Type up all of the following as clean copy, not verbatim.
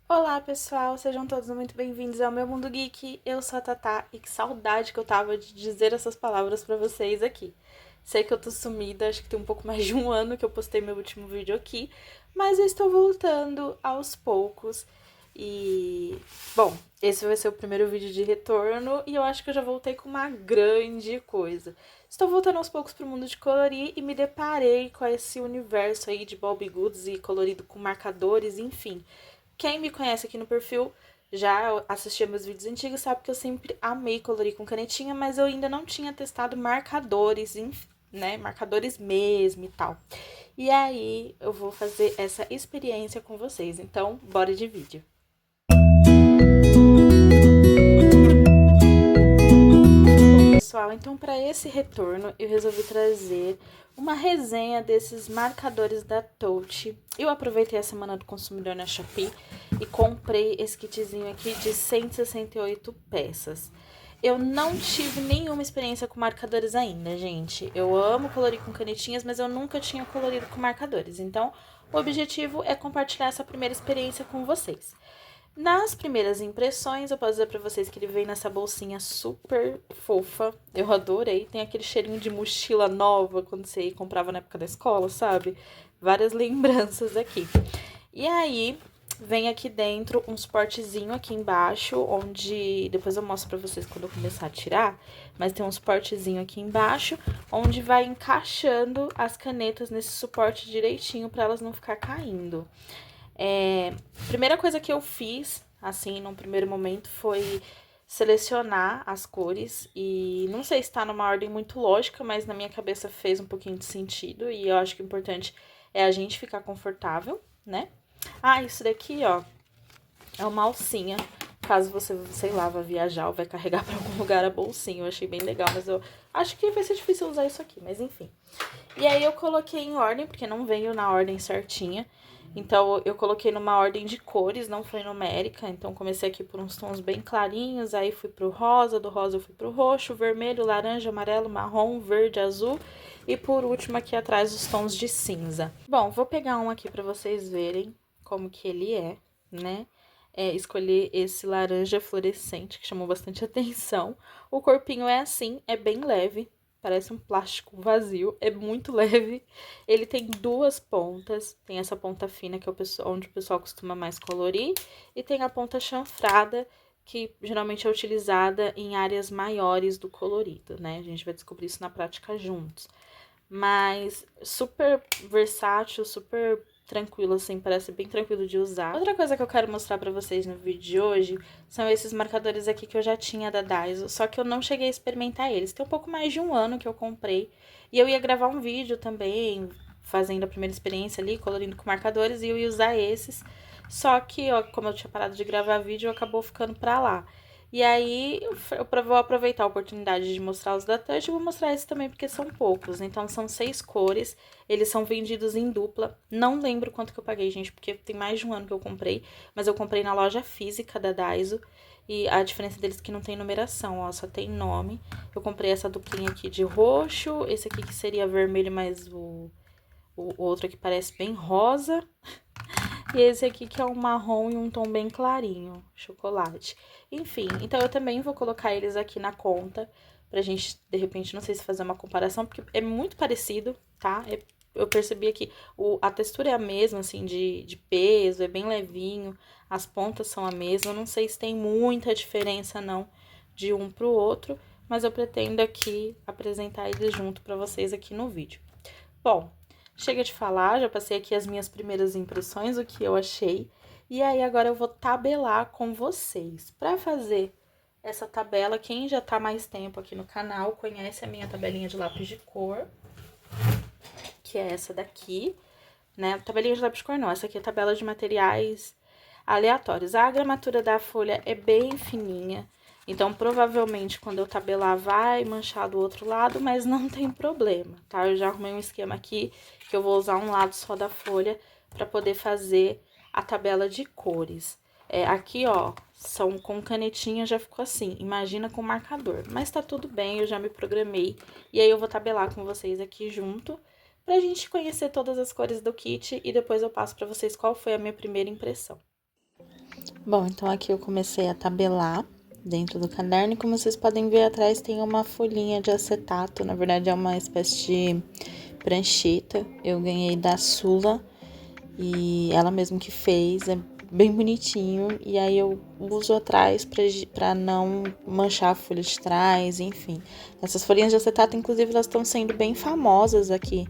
Olá pessoal, sejam todos muito bem-vindos ao meu Mundo Geek. Eu sou a Tatá e que saudade que eu tava de dizer essas palavras pra vocês aqui. Sei que eu tô sumida, acho que tem um pouco mais de um ano que eu postei meu último vídeo aqui, mas eu estou voltando aos poucos. E, bom, esse vai ser o primeiro vídeo de retorno e eu acho que eu já voltei com uma grande coisa. Estou voltando aos poucos pro mundo de colorir e me deparei com esse universo aí de Bobbie Goods e colorido com marcadores, enfim. Quem me conhece aqui no perfil já assistia meus vídeos antigos, sabe que eu sempre amei colorir com canetinha, mas eu ainda não tinha testado marcadores, né? Marcadores mesmo e tal. E aí eu vou fazer essa experiência com vocês. Então, bora de vídeo. Pessoal, então para esse retorno eu resolvi trazer uma resenha desses marcadores da Touch. Eu aproveitei a semana do consumidor na Shopee e comprei esse kitzinho aqui de 168 peças. Eu não tive nenhuma experiência com marcadores ainda, gente. Eu amo colorir com canetinhas, mas eu nunca tinha colorido com marcadores. Então, o objetivo é compartilhar essa primeira experiência com vocês. Nas primeiras impressões, eu posso dizer pra vocês que ele vem nessa bolsinha super fofa. Eu adorei. Tem aquele cheirinho de mochila nova quando você comprava na época da escola, sabe? Várias lembranças aqui. E aí, vem aqui dentro um suportezinho aqui embaixo, onde... Depois eu mostro pra vocês quando eu começar a tirar. Mas tem um suportezinho aqui embaixo, onde vai encaixando as canetas nesse suporte direitinho pra elas não ficar caindo. Primeira coisa que eu fiz, assim, num primeiro momento, foi selecionar as cores. E não sei se tá numa ordem muito lógica, mas na minha cabeça fez um pouquinho de sentido. E eu acho que o importante é a gente ficar confortável, né? Ah, isso daqui, ó, é uma alcinha. Caso você, sei lá, vá viajar ou vai carregar pra algum lugar a bolsinha. Eu achei bem legal, mas eu acho que vai ser difícil usar isso aqui, mas enfim. E aí eu coloquei em ordem, porque não veio na ordem certinha. Então eu coloquei numa ordem de cores, não foi numérica. Então comecei aqui por uns tons bem clarinhos, aí fui pro rosa, do rosa eu fui pro roxo, vermelho, laranja, amarelo, marrom, verde, azul. E por último aqui atrás os tons de cinza. Bom, vou pegar um aqui pra vocês verem como que ele é, né? Escolhi esse laranja fluorescente, que chamou bastante atenção. O corpinho é assim, é bem leve, parece um plástico vazio, é muito leve. Ele tem duas pontas, tem essa ponta fina, que é onde o pessoal costuma mais colorir, e tem a ponta chanfrada, que geralmente é utilizada em áreas maiores do colorido, né? A gente vai descobrir isso na prática juntos. Mas super versátil, super tranquilo, assim, parece bem tranquilo de usar. Outra coisa que eu quero mostrar pra vocês no vídeo de hoje são esses marcadores aqui que eu já tinha da Daiso, só que eu não cheguei a experimentar eles. Tem um pouco mais de um ano que eu comprei e eu ia gravar um vídeo também, fazendo a primeira experiência ali, colorindo com marcadores, e eu ia usar esses. Só que, ó, como eu tinha parado de gravar vídeo, acabou ficando pra lá. E aí, eu vou aproveitar a oportunidade de mostrar os da Touch e vou mostrar esse também, porque são poucos. Então, são 6 cores, eles são vendidos em dupla. Não lembro quanto que eu paguei, gente, porque tem mais de um ano que eu comprei, mas eu comprei na loja física da Daiso. E a diferença deles é que não tem numeração, ó, só tem nome. Eu comprei essa duplinha aqui de roxo, esse aqui que seria vermelho, mas o outro aqui parece bem rosa. E esse aqui que é um marrom e um tom bem clarinho, chocolate. Enfim, então eu também vou colocar eles aqui na conta, pra gente, de repente, não sei se fazer uma comparação, porque é muito parecido, tá? Eu percebi aqui, a textura é a mesma, assim, de peso, é bem levinho, as pontas são a mesma, eu não sei se tem muita diferença, não, de um pro outro, mas eu pretendo aqui apresentar eles junto pra vocês aqui no vídeo. Bom, chega de falar, já passei aqui as minhas primeiras impressões, o que eu achei. E aí, agora eu vou tabelar com vocês. Para fazer essa tabela, quem já tá mais tempo aqui no canal conhece a minha tabelinha de lápis de cor, que é essa daqui, né? Tabelinha de lápis de cor não, essa aqui é a tabela de materiais aleatórios. A gramatura da folha é bem fininha, então provavelmente quando eu tabelar vai manchar do outro lado, mas não tem problema, tá? Eu já arrumei um esquema aqui que eu vou usar um lado só da folha para poder fazer a tabela de cores. Aqui, ó, são com canetinha, já ficou assim, imagina com marcador. Mas tá tudo bem, eu já me programei. E aí eu vou tabelar com vocês aqui junto, pra gente conhecer todas as cores do kit e depois eu passo pra vocês qual foi a minha primeira impressão. Bom, então aqui eu comecei a tabelar dentro do caderno e como vocês podem ver atrás tem uma folhinha de acetato, na verdade é uma espécie de prancheta, eu ganhei da Sula e ela mesma que fez, é bem bonitinho e aí eu uso atrás pra não manchar a folha de trás, enfim. Essas folhinhas de acetato, inclusive, elas estão sendo bem famosas aqui.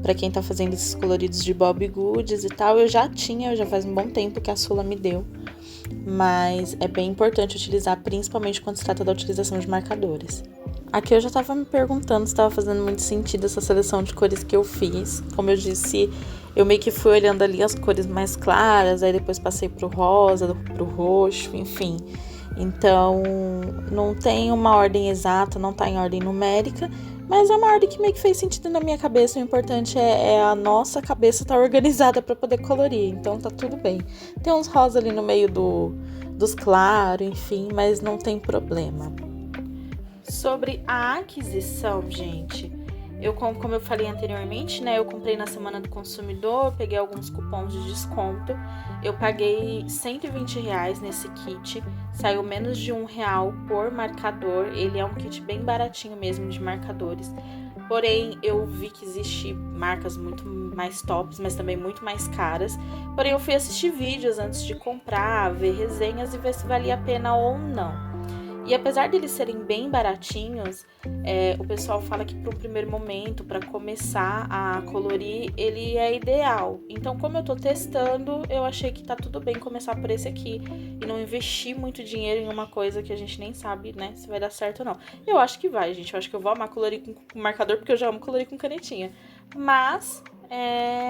Pra quem tá fazendo esses coloridos de Bobbie Goods e tal, eu já faz um bom tempo que a Sula me deu. Mas é bem importante utilizar, principalmente quando se trata da utilização de marcadores. Aqui eu já tava me perguntando se estava fazendo muito sentido essa seleção de cores que eu fiz. Como eu disse, eu meio que fui olhando ali as cores mais claras, aí depois passei pro rosa, pro roxo, enfim. Então, não tem uma ordem exata, não tá em ordem numérica, mas é uma ordem que meio que fez sentido na minha cabeça. O importante é a nossa cabeça estar organizada para poder colorir, então tá tudo bem. Tem uns rosa ali no meio dos claros, enfim, mas não tem problema. Sobre a aquisição, gente, como eu falei anteriormente, né, eu comprei na Semana do Consumidor, peguei alguns cupons de desconto, eu paguei R$120 nesse kit, saiu menos de R$1 por marcador, ele é um kit bem baratinho mesmo de marcadores, porém eu vi que existe marcas muito mais tops, mas também muito mais caras, porém eu fui assistir vídeos antes de comprar, ver resenhas e ver se valia a pena ou não. E apesar deles serem bem baratinhos, o pessoal fala que para um primeiro momento, para começar a colorir, ele é ideal. Então, como eu tô testando, eu achei que tá tudo bem começar por esse aqui e não investir muito dinheiro em uma coisa que a gente nem sabe, né, se vai dar certo ou não. Eu acho que vai, gente. Eu acho que eu vou amar colorir com marcador, porque eu já amo colorir com canetinha. Mas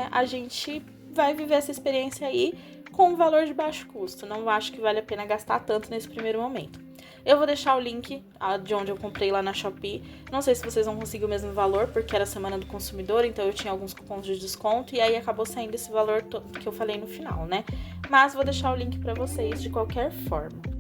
a gente vai viver essa experiência aí com um valor de baixo custo. Não acho que vale a pena gastar tanto nesse primeiro momento. Eu vou deixar o link de onde eu comprei lá na Shopee. Não sei se vocês vão conseguir o mesmo valor, porque era a Semana do Consumidor, então eu tinha alguns cupons de desconto e aí acabou saindo esse valor que eu falei no final, né? Mas vou deixar o link pra vocês de qualquer forma.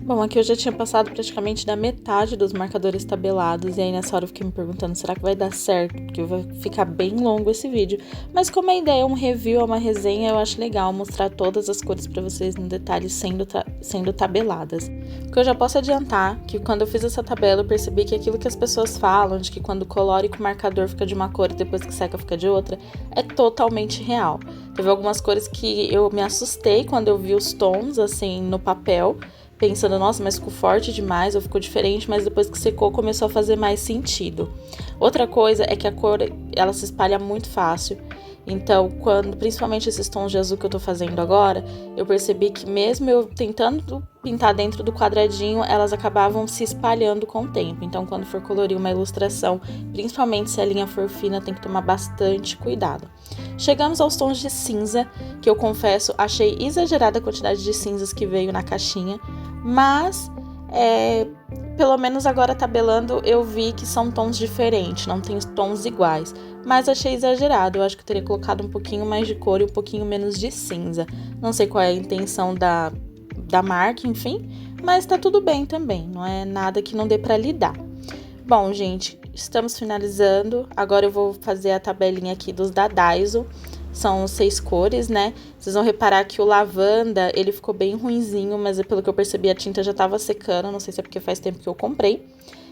Bom, aqui eu já tinha passado praticamente da metade dos marcadores tabelados e aí nessa hora eu fiquei me perguntando, será que vai dar certo? Porque vai ficar bem longo esse vídeo. Mas como a ideia é um review, é uma resenha, eu acho legal mostrar todas as cores pra vocês no detalhe sendo tabeladas. Porque eu já posso adiantar que quando eu fiz essa tabela eu percebi que aquilo que as pessoas falam, de que quando colore com marcador fica de uma cor e depois que seca fica de outra, é totalmente real. Teve algumas cores que eu me assustei quando eu vi os tons, assim, no papel, pensando, nossa, mas ficou forte demais ou ficou diferente, mas depois que secou começou a fazer mais sentido. Outra coisa é que a cor, ela se espalha muito fácil. Então, principalmente esses tons de azul que eu tô fazendo agora, eu percebi que mesmo eu tentando pintar dentro do quadradinho, elas acabavam se espalhando com o tempo. Então, quando for colorir uma ilustração, principalmente se a linha for fina, tem que tomar bastante cuidado. Chegamos aos tons de cinza, que eu confesso, achei exagerada a quantidade de cinzas que veio na caixinha, mas pelo menos agora tabelando eu vi que são tons diferentes, não tem tons iguais, mas achei exagerado. Eu acho que eu teria colocado um pouquinho mais de cor e um pouquinho menos de cinza. Não sei qual é a intenção da marca, enfim, mas tá tudo bem também, não é nada que não dê pra lidar. Bom, gente, estamos finalizando. Agora eu vou fazer a tabelinha aqui dos da Daiso. São 6 cores, né? Vocês vão reparar que o lavanda, ele ficou bem ruinzinho, mas pelo que eu percebi a tinta já tava secando, não sei se é porque faz tempo que eu comprei.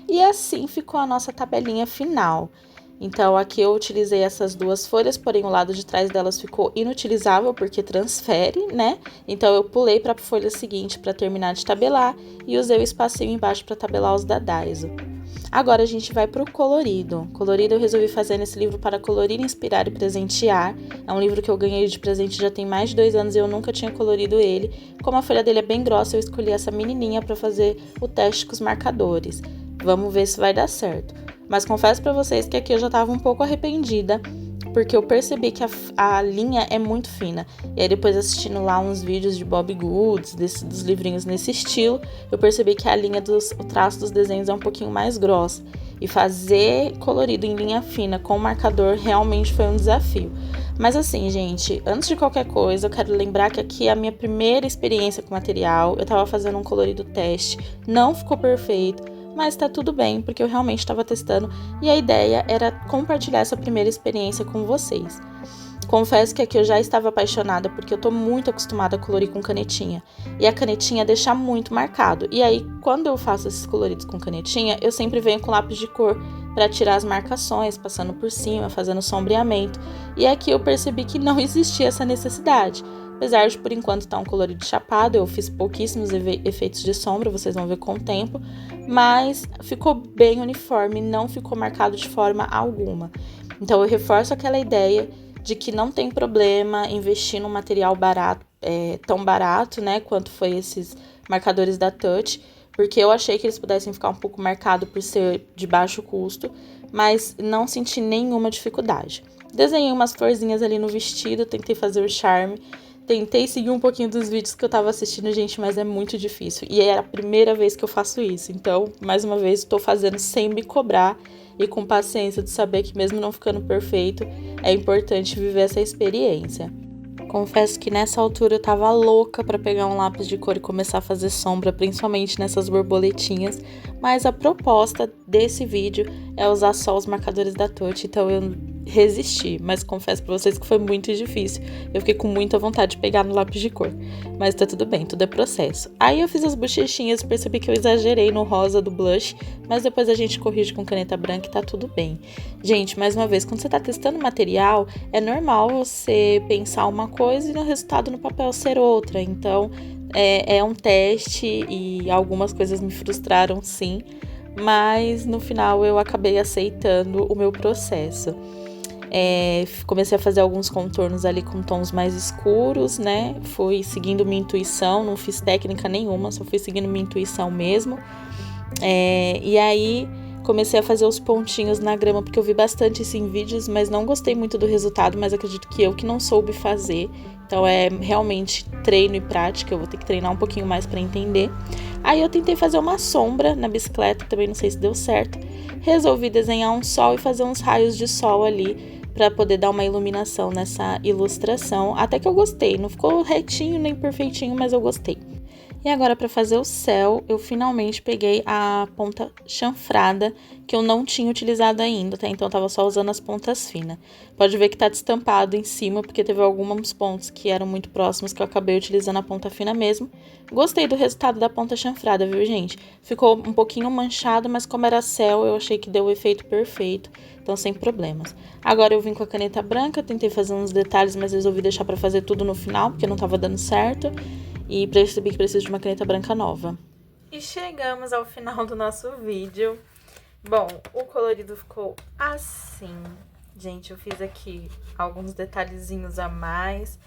E assim ficou a nossa tabelinha final. Então, aqui eu utilizei essas duas folhas, porém o lado de trás delas ficou inutilizável, porque transfere, né? Então, eu pulei para a folha seguinte para terminar de tabelar e usei o espacinho embaixo para tabelar os da Daiso. Agora a gente vai pro colorido. Colorido eu resolvi fazer nesse livro Para Colorir, Inspirar e Presentear. É um livro que eu ganhei de presente já tem mais de 2 anos e eu nunca tinha colorido ele. Como a folha dele é bem grossa, eu escolhi essa menininha para fazer o teste com os marcadores. Vamos ver se vai dar certo. Mas confesso para vocês que aqui eu já estava um pouco arrependida, porque eu percebi que a linha é muito fina. E aí depois assistindo lá uns vídeos de Bobbie Goods, dos livrinhos nesse estilo, eu percebi que o traço dos desenhos é um pouquinho mais grosso. E fazer colorido em linha fina com marcador realmente foi um desafio. Mas assim, gente, antes de qualquer coisa, eu quero lembrar que aqui é a minha primeira experiência com material. Eu tava fazendo um colorido teste, não ficou perfeito, mas tá tudo bem, porque eu realmente estava testando e a ideia era compartilhar essa primeira experiência com vocês. Confesso que aqui eu já estava apaixonada, porque eu tô muito acostumada a colorir com canetinha. E a canetinha deixa muito marcado. E aí, quando eu faço esses coloridos com canetinha, eu sempre venho com lápis de cor para tirar as marcações, passando por cima, fazendo sombreamento. E aqui eu percebi que não existia essa necessidade. Apesar de, por enquanto, estar um colorido chapado, eu fiz pouquíssimos efeitos de sombra, vocês vão ver com o tempo. Mas ficou bem uniforme, não ficou marcado de forma alguma. Então, eu reforço aquela ideia de que não tem problema investir num material barato, tão barato, né, quanto foi esses marcadores da Touch, porque eu achei que eles pudessem ficar um pouco marcados por ser de baixo custo, mas não senti nenhuma dificuldade. Desenhei umas florzinhas ali no vestido, tentei fazer o charme, tentei seguir um pouquinho dos vídeos que eu tava assistindo, gente, mas é muito difícil. E era a primeira vez que eu faço isso, então, mais uma vez, estou fazendo sem me cobrar e com paciência de saber que mesmo não ficando perfeito, é importante viver essa experiência. Confesso que nessa altura eu tava louca para pegar um lápis de cor e começar a fazer sombra, principalmente nessas borboletinhas, mas a proposta desse vídeo é usar só os marcadores da Touch, então eu resisti, mas confesso pra vocês que foi muito difícil. Eu fiquei com muita vontade de pegar no lápis de cor, mas tá tudo bem, tudo é processo. Aí eu fiz as bochechinhas e percebi que eu exagerei no rosa do blush, mas depois a gente corrige com caneta branca e tá tudo bem. Gente, mais uma vez, quando você tá testando material, é normal você pensar uma coisa e no resultado no papel ser outra, então é um teste e algumas coisas me frustraram sim, mas no final eu acabei aceitando o meu processo. Comecei a fazer alguns contornos ali com tons mais escuros, né? Fui seguindo minha intuição, não fiz técnica nenhuma, só fui seguindo minha intuição mesmo. E aí comecei a fazer os pontinhos na grama, porque eu vi bastante isso em vídeos, mas não gostei muito do resultado, mas acredito que eu que não soube fazer. Então é realmente treino e prática, eu vou ter que treinar um pouquinho mais para entender. Aí eu tentei fazer uma sombra na bicicleta, também não sei se deu certo. Resolvi desenhar um sol e fazer uns raios de sol ali, para poder dar uma iluminação nessa ilustração. Até que eu gostei, não ficou retinho nem perfeitinho, mas eu gostei. E agora, para fazer o céu, eu finalmente peguei a ponta chanfrada, que eu não tinha utilizado ainda, tá? Então, eu tava só usando as pontas finas. Pode ver que tá destampado em cima, porque teve alguns pontos que eram muito próximos, que eu acabei utilizando a ponta fina mesmo. Gostei do resultado da ponta chanfrada, viu, gente? Ficou um pouquinho manchado, mas como era céu, eu achei que deu o efeito perfeito, então sem problemas. Agora, eu vim com a caneta branca, tentei fazer uns detalhes, mas resolvi deixar pra fazer tudo no final, porque não tava dando certo. E percebi que preciso de uma caneta branca nova. E chegamos ao final do nosso vídeo. Bom, o colorido ficou assim. Gente, eu fiz aqui alguns detalhezinhos a mais.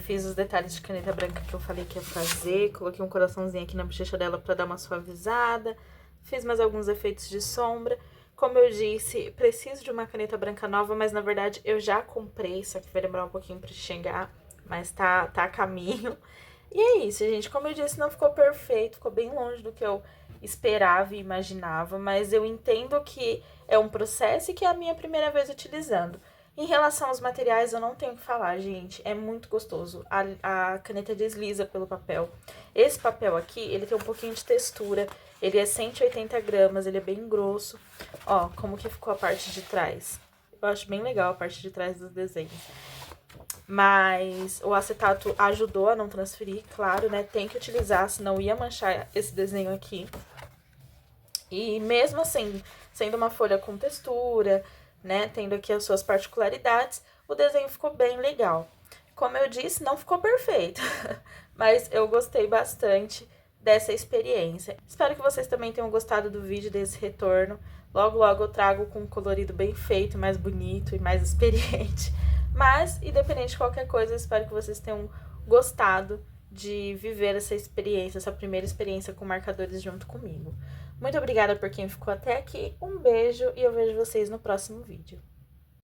Fiz os detalhes de caneta branca que eu falei que ia fazer. Coloquei um coraçãozinho aqui na bochecha dela pra dar uma suavizada. Fiz mais alguns efeitos de sombra. Como eu disse, preciso de uma caneta branca nova, mas na verdade eu já comprei, só que vai demorar um pouquinho pra chegar. Mas tá a caminho. E é isso, gente. Como eu disse, não ficou perfeito, ficou bem longe do que eu esperava e imaginava, mas eu entendo que é um processo e que é a minha primeira vez utilizando. Em relação aos materiais, eu não tenho o que falar, gente. É muito gostoso. A caneta desliza pelo papel. Esse papel aqui, ele tem um pouquinho de textura. Ele é 180 gramas, ele é bem grosso. Ó, como que ficou a parte de trás. Eu acho bem legal a parte de trás dos desenhos. Mas o acetato ajudou a não transferir, claro, né? Tem que utilizar, senão ia manchar esse desenho aqui. E mesmo assim, sendo uma folha com textura, né? Tendo aqui as suas particularidades, o desenho ficou bem legal. Como eu disse, não ficou perfeito, mas eu gostei bastante dessa experiência. Espero que vocês também tenham gostado do vídeo, desse retorno. Logo, logo eu trago com um colorido bem feito, mais bonito e mais experiente. Mas, independente de qualquer coisa, eu espero que vocês tenham gostado de viver essa experiência, essa primeira experiência com marcadores junto comigo. Muito obrigada por quem ficou até aqui, um beijo e eu vejo vocês no próximo vídeo.